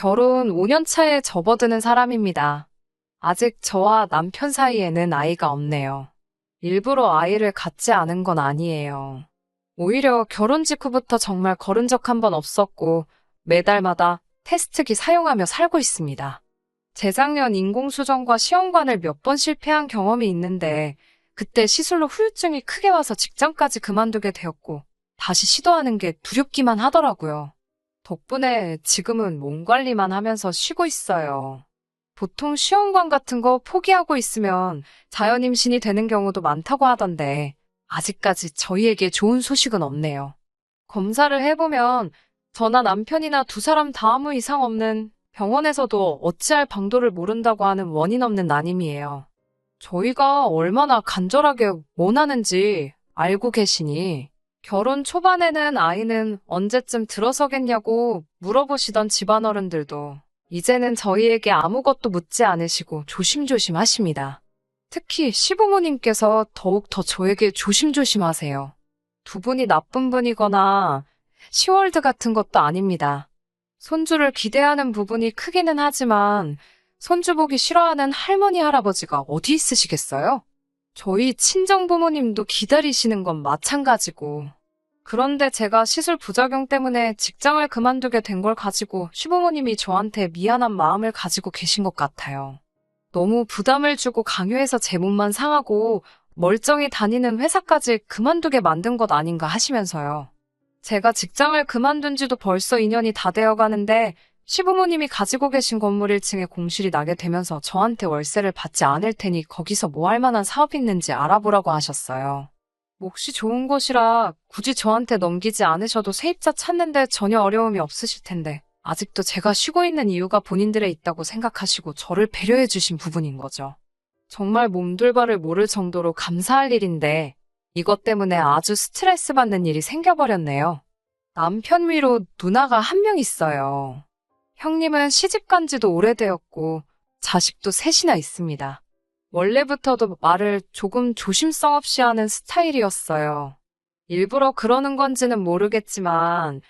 결혼 5년 차에 접어드는 사람입니다. 아직 저와 남편 사이에는 아이가 없네요. 일부러 아이를 갖지 않은 건 아니에요. 오히려 결혼 직후부터 정말 거른 적 한 번 없었고 매달마다 테스트기 사용하며 살고 있습니다. 재작년 인공수정과 시험관을 몇 번 실패한 경험이 있는데 그때 시술로 후유증이 크게 와서 직장까지 그만두게 되었고 다시 시도하는 게 두렵기만 하더라고요. 덕분에 지금은 몸 관리만 하면서 쉬고 있어요. 보통 시험관 같은 거 포기하고 있으면 자연 임신이 되는 경우도 많다고 하던데 아직까지 저희에게 좋은 소식은 없네요. 검사를 해보면 저나 남편이나 두 사람 다 아무 이상 없는, 병원에서도 어찌할 방도를 모른다고 하는 원인 없는 난임이에요. 저희가 얼마나 간절하게 원하는지 알고 계시니 결혼 초반에는 아이는 언제쯤 들어서겠냐고 물어보시던 집안어른들도 이제는 저희에게 아무것도 묻지 않으시고 조심조심 하십니다. 특히 시부모님께서 더욱 더 저에게 조심조심 하세요. 두 분이 나쁜 분이거나 시월드 같은 것도 아닙니다. 손주를 기대하는 부분이 크기는 하지만 손주 보기 싫어하는 할머니, 할아버지가 어디 있으시겠어요? 저희 친정부모님도 기다리시는 건 마찬가지고. 그런데 제가 시술 부작용 때문에 직장을 그만두게 된 걸 가지고 시부모님이 저한테 미안한 마음을 가지고 계신 것 같아요. 너무 부담을 주고 강요해서 제 몸만 상하고 멀쩡히 다니는 회사까지 그만두게 만든 것 아닌가 하시면서요. 제가 직장을 그만둔 지도 벌써 2년이 다 되어 가는데 시부모님이 가지고 계신 건물 1층에 공실이 나게 되면서 저한테 월세를 받지 않을 테니 거기서 뭐 할 만한 사업이 있는지 알아보라고 하셨어요. 몫이 좋은 곳이라 굳이 저한테 넘기지 않으셔도 세입자 찾는데 전혀 어려움이 없으실 텐데 아직도 제가 쉬고 있는 이유가 본인들에 있다고 생각하시고 저를 배려해 주신 부분인 거죠. 정말 몸둘바를 모를 정도로 감사할 일인데 이것 때문에 아주 스트레스 받는 일이 생겨버렸네요. 남편 위로 누나가 한 명 있어요. 형님은 시집 간 지도 오래되었고 자식도 셋이나 있습니다. 원래부터도 말을 조금 조심성 없이 하는 스타일이었어요. 일부러 그러는 건지는 모르겠지만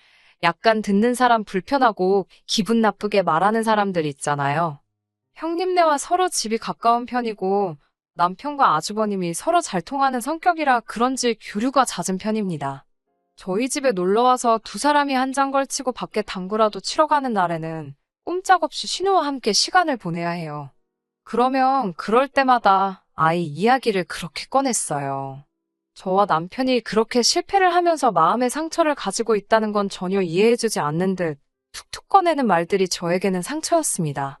약간 듣는 사람 불편하고 기분 나쁘게 말하는 사람들 있잖아요. 형님네와 서로 집이 가까운 편이고 남편과 아주버님이 서로 잘 통하는 성격이라 그런지 교류가 잦은 편입니다. 저희 집에 놀러와서 두 사람이 한 장 걸치고 밖에 당구라도 치러 가는 날에는 꼼짝없이 신우와 함께 시간을 보내야 해요. 그러면 그럴 때마다 아이 이야기를 그렇게 꺼냈어요. 저와 남편이 그렇게 실패를 하면서 마음의 상처를 가지고 있다는 건 전혀 이해해주지 않는 듯 툭툭 꺼내는 말들이 저에게는 상처였습니다.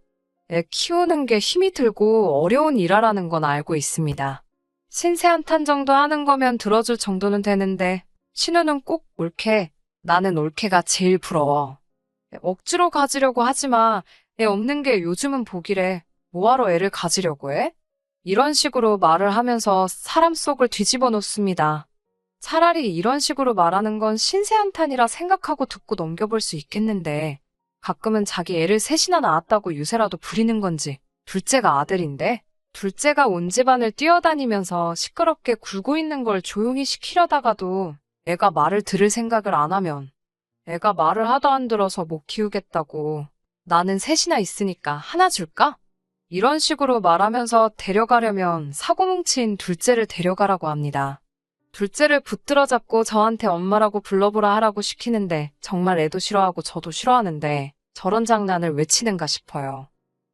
애 키우는 게 힘이 들고 어려운 일하라는 건 알고 있습니다. 신세 한탄 정도 하는 거면 들어줄 정도는 되는데 신우는 꼭 옳게, 나는 옳게가 제일 부러워. 억지로 가지려고 하지마. 애 없는 게 요즘은 복이래. 뭐하러 애를 가지려고 해? 이런 식으로 말을 하면서 사람 속을 뒤집어 놓습니다. 차라리 이런 식으로 말하는 건 신세한탄이라 생각하고 듣고 넘겨볼 수 있겠는데 가끔은 자기 애를 셋이나 낳았다고 유세라도 부리는 건지. 둘째가 아들인데 둘째가 온 집안을 뛰어다니면서 시끄럽게 굴고 있는 걸 조용히 시키려다가도 애가 말을 들을 생각을 안 하면 애가 말을 하도 안 들어서 못 키우겠다고 나는 셋이나 있으니까 하나 줄까? 이런 식으로 말하면서 데려가려면 사고뭉치인 둘째를 데려가라고 합니다. 둘째를 붙들어 잡고 저한테 엄마라고 불러보라 하라고 시키는데 정말 애도 싫어하고 저도 싫어하는데 저런 장난을 왜 치는가 싶어요.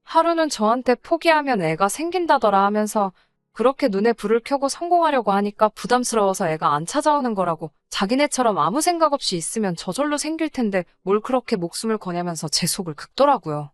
하루는 저한테 포기하면 애가 생긴다더라 하면서 그렇게 눈에 불을 켜고 성공하려고 하니까 부담스러워서 애가 안 찾아오는 거라고 자기네처럼 아무 생각 없이 있으면 저절로 생길 텐데 뭘 그렇게 목숨을 거냐면서 제 속을 긁더라고요.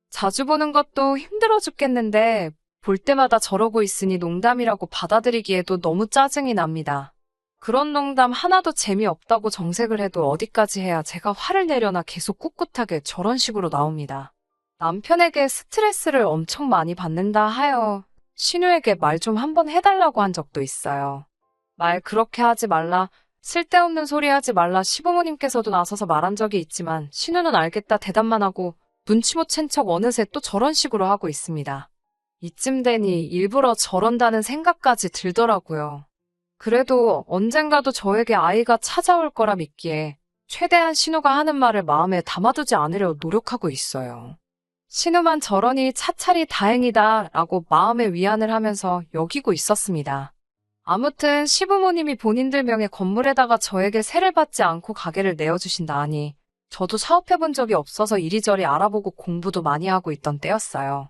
자주 보는 것도 힘들어 죽겠는데 볼 때마다 저러고 있으니 농담이라고 받아들이기에도 너무 짜증이 납니다. 그런 농담 하나도 재미없다고 정색을 해도 어디까지 해야 제가 화를 내려나 계속 꿋꿋하게 저런 식으로 나옵니다. 남편에게 스트레스를 엄청 많이 받는다 하여 신우에게 말 좀 한번 해달라고 한 적도 있어요. 말 그렇게 하지 말라, 쓸데없는 소리 하지 말라 시부모님께서도 나서서 말한 적이 있지만 신우는 알겠다 대답만 하고 눈치 못 챈 척 어느새 또 저런 식으로 하고 있습니다. 이쯤 되니 일부러 저런다는 생각까지 들더라고요. 그래도 언젠가도 저에게 아이가 찾아올 거라 믿기에 최대한 신우가 하는 말을 마음에 담아두지 않으려 노력하고 있어요. 신우만 저러니 차차리 다행이다 라고 마음의 위안을 하면서 여기고 있었습니다. 아무튼 시부모님이 본인들 명의 건물에다가 저에게 세를 받지 않고 가게를 내어주신다 하니 저도 사업해본 적이 없어서 이리저리 알아보고 공부도 많이 하고 있던 때였어요.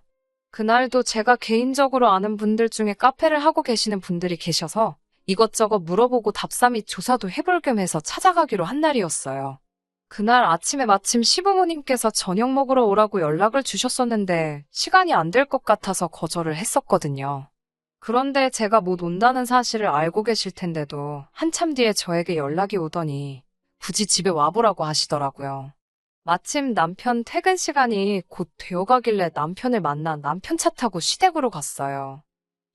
그날도 제가 개인적으로 아는 분들 중에 카페를 하고 계시는 분들이 계셔서 이것저것 물어보고 답사 및 조사도 해볼 겸 해서 찾아가기로 한 날이었어요. 그날 아침에 마침 시부모님께서 저녁 먹으러 오라고 연락을 주셨었는데 시간이 안 될 것 같아서 거절을 했었거든요. 그런데 제가 못 온다는 사실을 알고 계실 텐데도 한참 뒤에 저에게 연락이 오더니 굳이 집에 와보라고 하시더라고요. 마침 남편 퇴근 시간이 곧 되어가길래 남편을 만나 남편 차 타고 시댁으로 갔어요.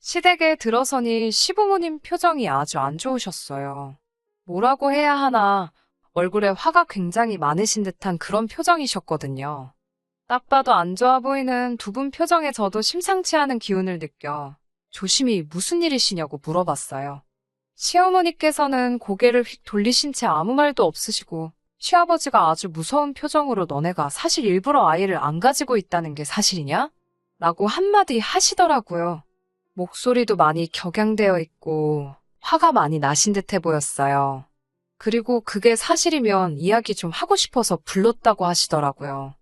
시댁에 들어서니 시부모님 표정이 아주 안 좋으셨어요. 뭐라고 해야 하나 얼굴에 화가 굉장히 많으신 듯한 그런 표정이셨거든요. 딱 봐도 안 좋아 보이는 두 분 표정에 저도 심상치 않은 기운을 느껴 조심히 무슨 일이시냐고 물어봤어요. 시어머니께서는 고개를 휙 돌리신 채 아무 말도 없으시고 시아버지가 아주 무서운 표정으로 너네가 사실 일부러 아이를 안 가지고 있다는 게 사실이냐? 라고 한마디 하시더라고요. 목소리도 많이 격양되어 있고 화가 많이 나신 듯해 보였어요. 그리고 그게 사실이면 이야기 좀 하고 싶어서 불렀다고 하시더라고요.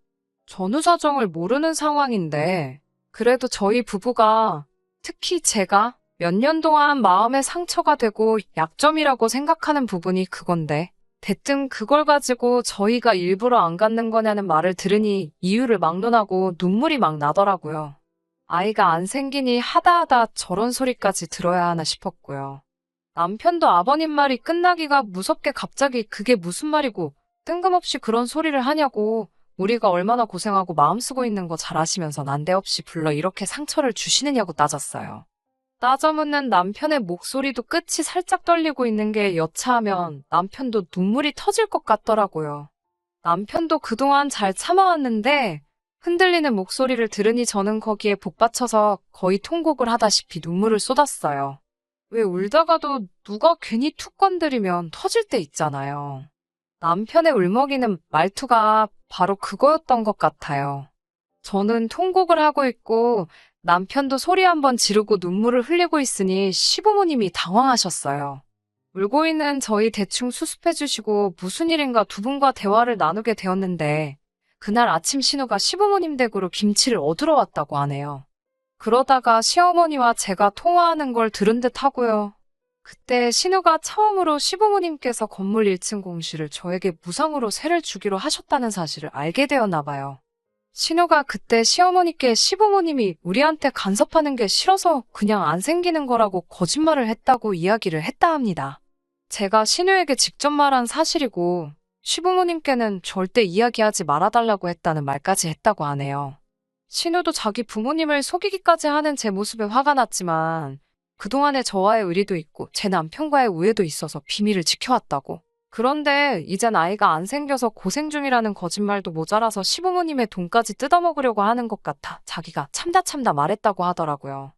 전후 사정을 모르는 상황인데 그래도 저희 부부가 특히 제가 몇 년 동안 마음의 상처가 되고 약점이라고 생각하는 부분이 그건데 대뜸 그걸 가지고 저희가 일부러 안 갖는 거냐는 말을 들으니 이유를 막론하고 눈물이 막 나더라고요. 아이가 안 생기니 하다하다 저런 소리까지 들어야 하나 싶었고요. 남편도 아버님 말이 끝나기가 무섭게 갑자기 그게 무슨 말이고 뜬금없이 그런 소리를 하냐고 우리가 얼마나 고생하고 마음 쓰고 있는 거 잘 아시면서 난데없이 불러 이렇게 상처를 주시느냐고 따졌어요. 따져 묻는 남편의 목소리도 끝이 살짝 떨리고 있는 게 여차하면 남편도 눈물이 터질 것 같더라고요. 남편도 그동안 잘 참아왔는데 흔들리는 목소리를 들으니 저는 거기에 복받쳐서 거의 통곡을 하다시피 눈물을 쏟았어요. 왜 울다가도 누가 괜히 툭 건드리면 터질 때 있잖아요. 남편의 울먹이는 말투가 바로 그거였던 것 같아요. 저는 통곡을 하고 있고 남편도 소리 한번 지르고 눈물을 흘리고 있으니 시부모님이 당황하셨어요. 울고 있는 저희 대충 수습해 주시고 무슨 일인가 두 분과 대화를 나누게 되었는데 그날 아침 신우가 시부모님 댁으로 김치를 얻으러 왔다고 하네요. 그러다가 시어머니와 제가 통화하는 걸 들은 듯 하고요. 그때 신우가 처음으로 시부모님께서 건물 1층 공실을 저에게 무상으로 세를 주기로 하셨다는 사실을 알게 되었나 봐요. 신우가 그때 시어머니께 시부모님이 우리한테 간섭하는 게 싫어서 그냥 안 생기는 거라고 거짓말을 했다고 이야기를 했다 합니다. 제가 신우에게 직접 말한 사실이고 시부모님께는 절대 이야기하지 말아달라고 했다는 말까지 했다고 하네요. 신우도 자기 부모님을 속이기까지 하는 제 모습에 화가 났지만 그동안에 저와의 의리도 있고 제 남편과의 우애도 있어서 비밀을 지켜왔다고. 그런데 이젠 아이가 안 생겨서 고생 중이라는 거짓말도 모자라서 시부모님의 돈까지 뜯어먹으려고 하는 것 같아 자기가 참다 말했다고 하더라고요.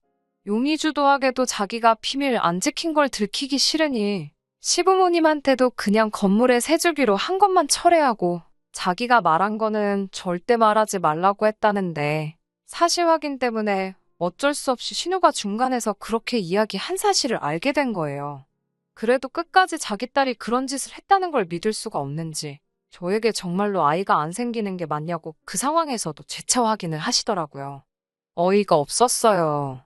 용의주도하게도 자기가 비밀 안 지킨 걸 들키기 싫으니 시부모님한테도 그냥 건물에 세 주기로 한 것만 철회하고 자기가 말한 거는 절대 말하지 말라고 했다는데 사실 확인 때문에 어쩔 수 없이 신우가 중간에서 그렇게 이야기한 사실을 알게 된 거예요. 그래도 끝까지 자기 딸이 그런 짓을 했다는 걸 믿을 수가 없는지 저에게 정말로 아이가 안 생기는 게 맞냐고 그 상황에서도 재차 확인을 하시더라고요. 어이가 없었어요.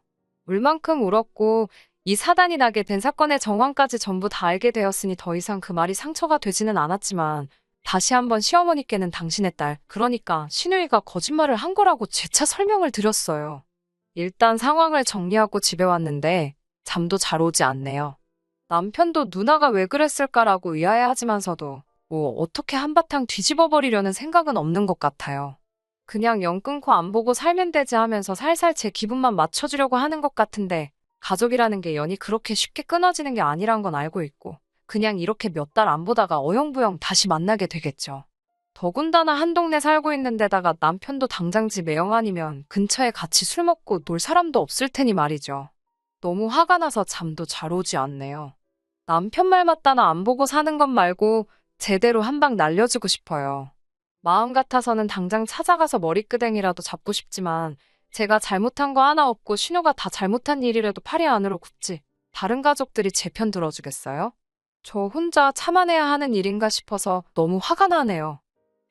울 만큼 울었고 이 사단이 나게 된 사건의 정황까지 전부 다 알게 되었으니 더 이상 그 말이 상처가 되지는 않았지만 다시 한번 시어머니께는 당신의 딸, 그러니까 신우이가 거짓말을 한 거라고 재차 설명을 드렸어요. 일단 상황을 정리하고 집에 왔는데 잠도 잘 오지 않네요. 남편도 누나가 왜 그랬을까라고 의아해하지만서도 뭐 어떻게 한바탕 뒤집어버리려는 생각은 없는 것 같아요. 그냥 연 끊고 안 보고 살면 되지 하면서 살살 제 기분만 맞춰주려고 하는 것 같은데 가족이라는 게 연이 그렇게 쉽게 끊어지는 게 아니란 건 알고 있고 그냥 이렇게 몇 달 안 보다가 어영부영 다시 만나게 되겠죠. 더군다나 한 동네 살고 있는 데다가 남편도 당장 집 애영 아니면 근처에 같이 술 먹고 놀 사람도 없을 테니 말이죠. 너무 화가 나서 잠도 잘 오지 않네요. 남편 말 맞다나 안 보고 사는 것 말고 제대로 한 방 날려주고 싶어요. 마음 같아서는 당장 찾아가서 머리끄댕이라도 잡고 싶지만 제가 잘못한 거 하나 없고 신우가 다 잘못한 일이라도 팔이 안으로 굽지. 다른 가족들이 제 편 들어주겠어요? 저 혼자 참아내야 하는 일인가 싶어서 너무 화가 나네요.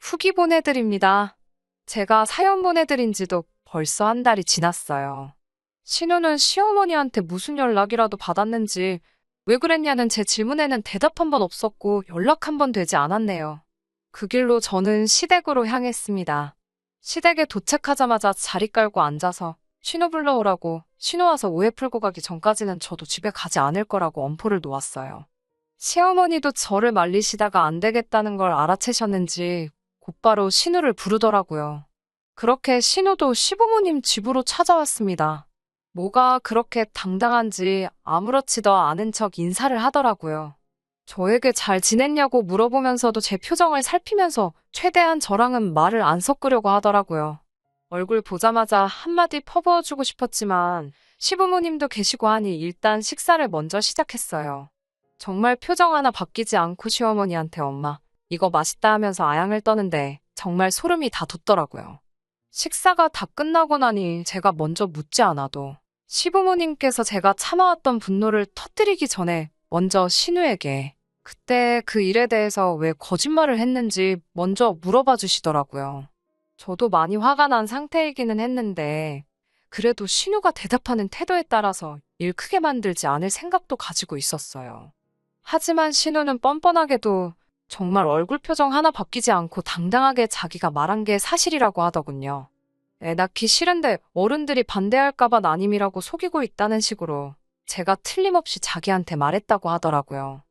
후기 보내드립니다. 제가 사연 보내드린 지도 벌써 한 달이 지났어요. 신우는 시어머니한테 무슨 연락이라도 받았는지 왜 그랬냐는 제 질문에는 대답 한 번 없었고 연락 한 번 되지 않았네요. 그 길로 저는 시댁으로 향했습니다. 시댁에 도착하자마자 자리 깔고 앉아서 신우 불러오라고, 신우 와서 오해 풀고 가기 전까지는 저도 집에 가지 않을 거라고 엄포를 놓았어요. 시어머니도 저를 말리시다가 안 되겠다는 걸 알아채셨는지 곧바로 신우를 부르더라고요. 그렇게 신우도 시부모님 집으로 찾아왔습니다. 뭐가 그렇게 당당한지 아무렇지도 않은 척 인사를 하더라고요. 저에게 잘 지냈냐고 물어보면서도 제 표정을 살피면서 최대한 저랑은 말을 안 섞으려고 하더라고요. 얼굴 보자마자 한마디 퍼부어주고 싶었지만 시부모님도 계시고 하니 일단 식사를 먼저 시작했어요. 정말 표정 하나 바뀌지 않고 시어머니한테 엄마, 이거 맛있다 하면서 아양을 떠는데 정말 소름이 다 돋더라고요. 식사가 다 끝나고 나니 제가 먼저 묻지 않아도 시부모님께서 제가 참아왔던 분노를 터뜨리기 전에 먼저 신우에게 그때 그 일에 대해서 왜 거짓말을 했는지 먼저 물어봐 주시더라고요. 저도 많이 화가 난 상태이기는 했는데 그래도 신우가 대답하는 태도에 따라서 일 크게 만들지 않을 생각도 가지고 있었어요. 하지만 신우는 뻔뻔하게도 정말 얼굴 표정 하나 바뀌지 않고 당당하게 자기가 말한 게 사실이라고 하더군요. 애 낳기 싫은데 어른들이 반대할까봐 난임이라고 속이고 있다는 식으로 제가 틀림없이 자기한테 말했다고 하더라고요.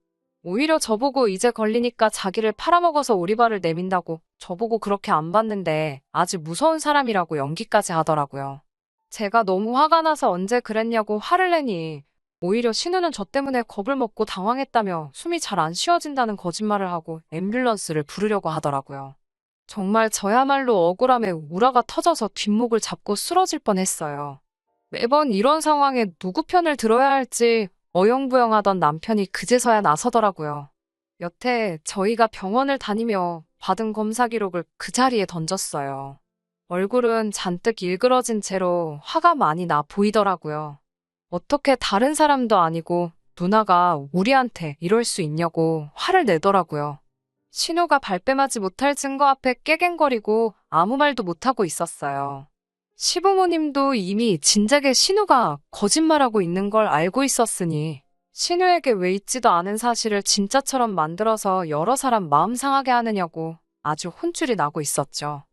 오히려 저보고 이제 걸리니까 자기를 팔아먹어서 오리발을 내민다고 저보고 그렇게 안 봤는데 아주 무서운 사람이라고 연기까지 하더라고요. 제가 너무 화가 나서 언제 그랬냐고 화를 내니 오히려 신우는 저 때문에 겁을 먹고 당황했다며 숨이 잘 안 쉬어진다는 거짓말을 하고 앰뷸런스를 부르려고 하더라고요. 정말 저야말로 억울함에 우라가 터져서 뒷목을 잡고 쓰러질 뻔했어요. 매번 이런 상황에 누구 편을 들어야 할지 어영부영하던 남편이 그제서야 나서더라고요. 여태 저희가 병원을 다니며 받은 검사 기록을 그 자리에 던졌어요. 얼굴은 잔뜩 일그러진 채로 화가 많이 나 보이더라고요. 어떻게 다른 사람도 아니고 누나가 우리한테 이럴 수 있냐고 화를 내더라고요. 신우가 발뺌하지 못할 증거 앞에 깨갱거리고 아무 말도 못하고 있었어요. 시부모님도 이미 진작에 신우가 거짓말하고 있는 걸 알고 있었으니 신우에게 왜 있지도 않은 사실을 진짜처럼 만들어서 여러 사람 마음 상하게 하느냐고 아주 혼쭐이 나고 있었죠.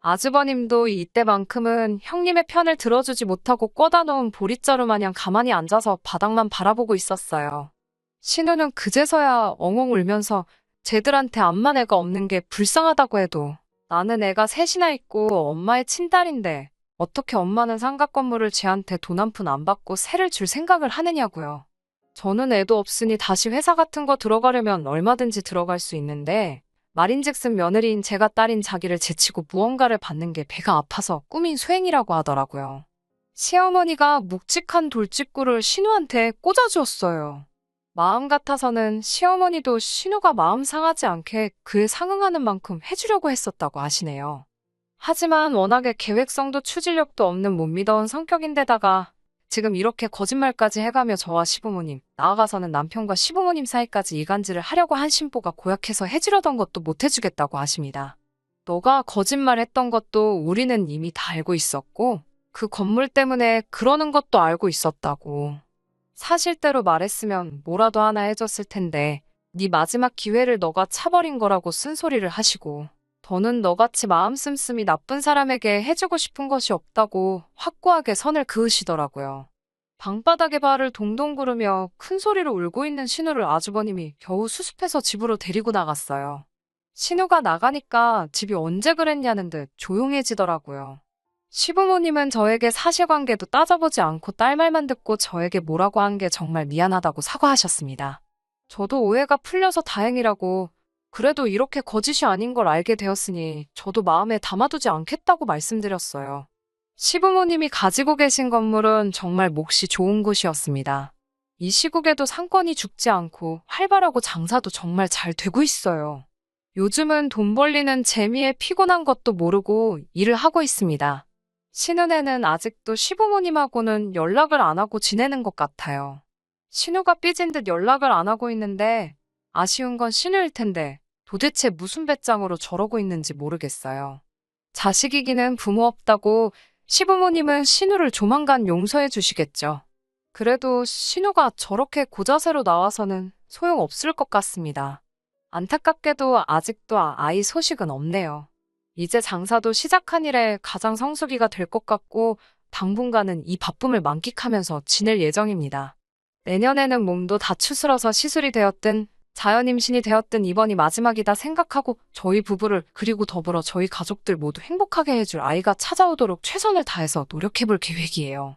아주버님도 이때만큼은 형님의 편을 들어주지 못하고 꿔다 놓은 보릿자루 마냥 가만히 앉아서 바닥만 바라보고 있었어요. 신우는 그제서야 엉엉 울면서 쟤들한테 암만 애가 없는 게 불쌍하다고 해도 나는 애가 셋이나 있고 엄마의 친딸인데 어떻게 엄마는 상가 건물을 쟤한테 돈 한 푼 안 받고 세를 줄 생각을 하느냐고요. 저는 애도 없으니 다시 회사 같은 거 들어가려면 얼마든지 들어갈 수 있는데 말인즉슨 며느리인 제가 딸인 자기를 제치고 무언가를 받는 게 배가 아파서 꾸민 수행이라고 하더라고요. 시어머니가 묵직한 돌직구를 신우한테 꽂아주었어요. 마음 같아서는 시어머니도 신우가 마음 상하지 않게 그에 상응하는 만큼 해주려고 했었다고 하시네요. 하지만 워낙에 계획성도 추진력도 없는 못 믿어온 성격인데다가 지금 이렇게 거짓말까지 해가며 저와 시부모님, 나아가서는 남편과 시부모님 사이까지 이간질을 하려고 한 심보가 고약해서 해주려던 것도 못 해주겠다고 하십니다. 너가 거짓말했던 것도 우리는 이미 다 알고 있었고 그 건물 때문에 그러는 것도 알고 있었다고. 사실대로 말했으면 뭐라도 하나 해줬을 텐데 네 마지막 기회를 너가 차버린 거라고 쓴소리를 하시고 더는 너같이 마음 씀씀이 나쁜 사람에게 해주고 싶은 것이 없다고 확고하게 선을 그으시더라고요. 방바닥에 발을 동동 구르며 큰 소리로 울고 있는 신우를 아주버님이 겨우 수습해서 집으로 데리고 나갔어요. 신우가 나가니까 집이 언제 그랬냐는 듯 조용해지더라고요. 시부모님은 저에게 사실관계도 따져보지 않고 딸 말만 듣고 저에게 뭐라고 한 게 정말 미안하다고 사과하셨습니다. 저도 오해가 풀려서 다행이라고 그래도 이렇게 거짓이 아닌 걸 알게 되었으니 저도 마음에 담아두지 않겠다고 말씀드렸어요. 시부모님이 가지고 계신 건물은 정말 몫이 좋은 곳이었습니다. 이 시국에도 상권이 죽지 않고 활발하고 장사도 정말 잘 되고 있어요. 요즘은 돈 벌리는 재미에 피곤한 것도 모르고 일을 하고 있습니다. 신은혜는 아직도 시부모님하고는 연락을 안 하고 지내는 것 같아요. 신우가 삐진 듯 연락을 안 하고 있는데 아쉬운 건 신우일 텐데 도대체 무슨 배짱으로 저러고 있는지 모르겠어요. 자식이기는 부모 없다고 시부모님은 신우를 조만간 용서해 주시겠죠. 그래도 신우가 저렇게 고자세로 나와서는 소용없을 것 같습니다. 안타깝게도 아직도 아이 소식은 없네요. 이제 장사도 시작한 이래 가장 성수기가 될 것 같고 당분간은 이 바쁨을 만끽하면서 지낼 예정입니다. 내년에는 몸도 다 추스러서 시술이 되었든 자연 임신이 되었든 이번이 마지막이다 생각하고 저희 부부를 그리고 더불어 저희 가족들 모두 행복하게 해줄 아이가 찾아오도록 최선을 다해서 노력해볼 계획이에요.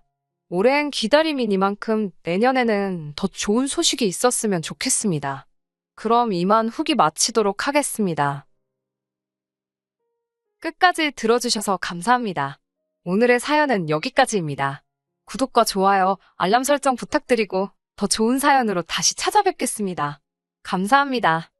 오랜 기다림이니만큼 내년에는 더 좋은 소식이 있었으면 좋겠습니다. 그럼 이만 후기 마치도록 하겠습니다. 끝까지 들어주셔서 감사합니다. 오늘의 사연은 여기까지입니다. 구독과 좋아요, 알람 설정 부탁드리고 더 좋은 사연으로 다시 찾아뵙겠습니다. 감사합니다.